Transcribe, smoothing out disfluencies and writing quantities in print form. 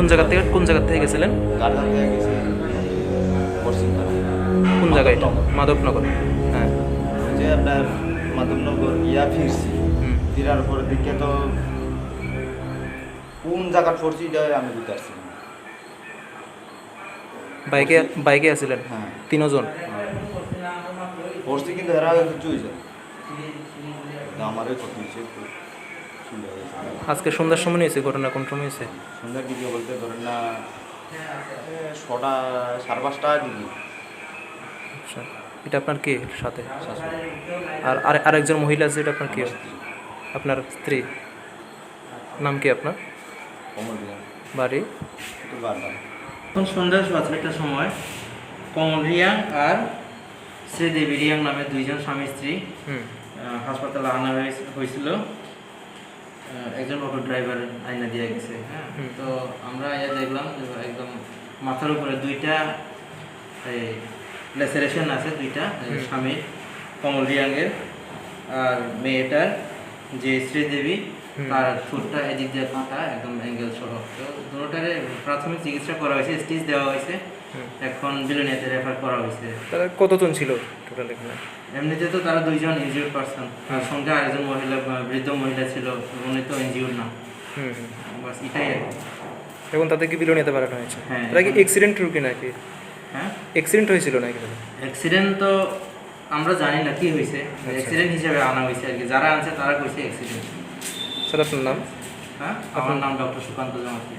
কোন জায়গা থেকে গেছিলেন? গার্ডান থেকে গেছি পশ্চিমপাড়া। কোন জায়গায় এটা? মাধবনগর। হ্যাঁ। ওই যে আপনার মাধবনগর ফিরছি। হুম। ফিরার পরে দিকে তো কোন জায়গা পড়ছি এটা আমি বুঝতে পারছি না। বাইকে আসছিলেন? হ্যাঁ। তিনজন? পড়ছি কিন্তু এরা কিছু হয়েছে আমারই ক্ষতি হয়েছে একটু সুন্দর হয়েছে। আজকে সন্ধ্যার সময় হয়েছে ঘটনা? কোন সময় হয়েছে? সন্ধ্যার দিকে বলতে ধরেন না 6টা 5:30টার দিকে। আচ্ছা, এটা আপনার কে সাথে? শাশুড়ি। আর আরেকজন মহিলা আছে, এটা আপনার কে? আমার স্ত্রী। আপনার স্ত্রী? নাম কি আপনার? কমল বিহার। বাড়ি? একটু বারবার এখন সন্ধ্যা 7টার সময় কমল রিয়াং আর শ্রীদেবী রিয়াং নামে দুইজন স্বামী স্ত্রী হুম। হাসপাতালে আনা হয়েছিল। একজন অটো ড্রাইভার আইনা দিয়ে গেছে। হ্যাঁ, তো আমরা দেখলাম যে একদম মাথার উপরে দুইটা ল্যাসেরেশন আছে, দুইটা স্বামীর, কমল রিয়াংয়ের আর মেয়েটার যে শ্রীদেবী তার ঠোঁটটা এদিক দিয়ে কাটা, একদম অ্যাঙ্গেল সহ। তো দুটোটারে প্রাথমিক চিকিৎসা করা হয়েছে, স্টিচ দেওয়া হয়েছে, এখন বিলোনিয়াতে রেফার করা হয়েছে। তারা কতজন ছিল টোটাল এখানে? এমনিতে তো তারা দুইজন ইনজিউর্ড পারসন, আর সঙ্গে আরেকজন মহিলা, বৃদ্ধ মহিলা ছিল, উনি তো ইনজিউর্ড না। হুম। বাস এটাই আর কি। এখন তাদেরকে বিলোনিয়াতে পাঠানো হয়েছে? হ্যাঁ। এটা কি অ্যাক্সিডেন্ট রুগী নাকি? হ্যাঁ, অ্যাক্সিডেন্ট হয়েছিল নাকি? অ্যাক্সিডেন্ট তো আমরা জানি না কি হয়েছে, অ্যাক্সিডেন্ট হিসেবে আনা হয়েছে আর কি। যারা আনছে তারা কইছে অ্যাক্সিডেন্ট। স্যার আপনার নাম? হ্যাঁ, আমার নাম ডক্টর সুকান্ত জমাতি।